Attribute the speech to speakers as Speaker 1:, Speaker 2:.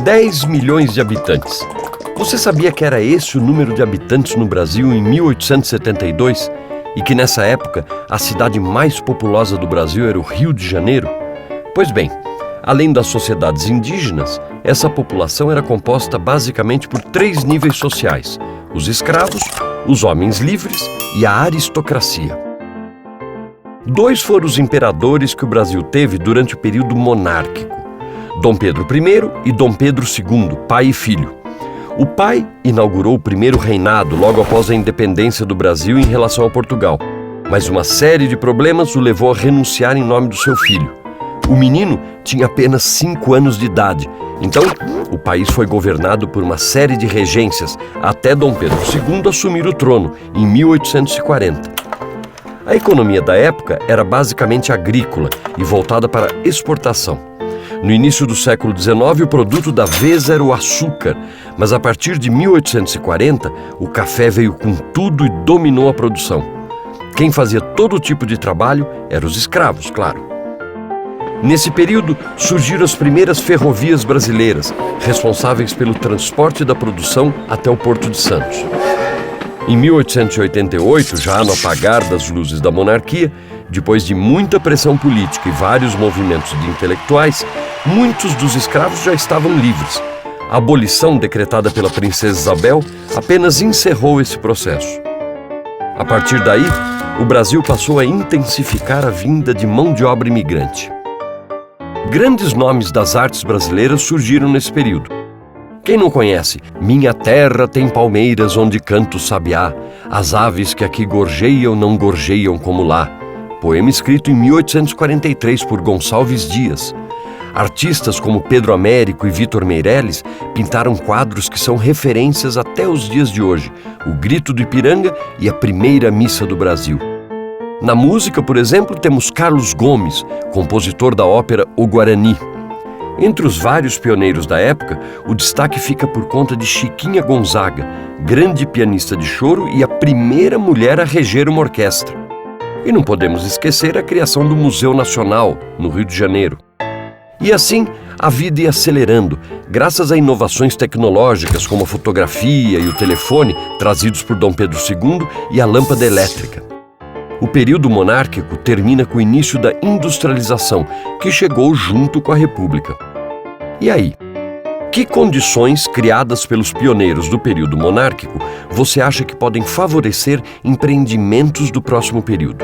Speaker 1: 10 milhões de habitantes. Você sabia que era esse o número de habitantes no Brasil em 1872? E que nessa época a cidade mais populosa do Brasil era o Rio de Janeiro? Pois bem, além das sociedades indígenas, essa população era composta basicamente por 3 níveis sociais: os escravos, os homens livres e a aristocracia. 2 foram os imperadores que o Brasil teve durante o período monárquico: Dom Pedro I e Dom Pedro II, pai e filho. O pai inaugurou o primeiro reinado logo após a independência do Brasil em relação a Portugal, mas uma série de problemas o levou a renunciar em nome do seu filho. O menino tinha apenas 5 anos de idade, então o país foi governado por uma série de regências até Dom Pedro II assumir o trono em 1840. A economia da época era basicamente agrícola e voltada para exportação. No início do século XIX, o produto da vez era o açúcar, mas a partir de 1840, o café veio com tudo e dominou a produção. Quem fazia todo tipo de trabalho eram os escravos, claro. Nesse período, surgiram as primeiras ferrovias brasileiras, responsáveis pelo transporte da produção até o Porto de Santos. Em 1888, já no apagar das luzes da monarquia, depois de muita pressão política e vários movimentos de intelectuais, muitos dos escravos já estavam livres. A abolição decretada pela princesa Isabel apenas encerrou esse processo. A partir daí, o Brasil passou a intensificar a vinda de mão de obra imigrante. Grandes nomes das artes brasileiras surgiram nesse período. Quem não conhece? Minha terra tem palmeiras onde canta o sabiá, as aves que aqui gorjeiam não gorjeiam como lá. Poema escrito em 1843 por Gonçalves Dias. Artistas como Pedro Américo e Vitor Meirelles pintaram quadros que são referências até os dias de hoje: O Grito do Ipiranga e A Primeira Missa do Brasil. Na música, por exemplo, temos Carlos Gomes, compositor da ópera O Guarani. Entre os vários pioneiros da época, o destaque fica por conta de Chiquinha Gonzaga, grande pianista de choro e a primeira mulher a reger uma orquestra. E não podemos esquecer a criação do Museu Nacional, no Rio de Janeiro. E assim, a vida ia acelerando, graças a inovações tecnológicas como a fotografia e o telefone, trazidos por Dom Pedro II, e a lâmpada elétrica. O período monárquico termina com o início da industrialização, que chegou junto com a República. E aí? Que condições criadas pelos pioneiros do período monárquico você acha que podem favorecer empreendimentos do próximo período?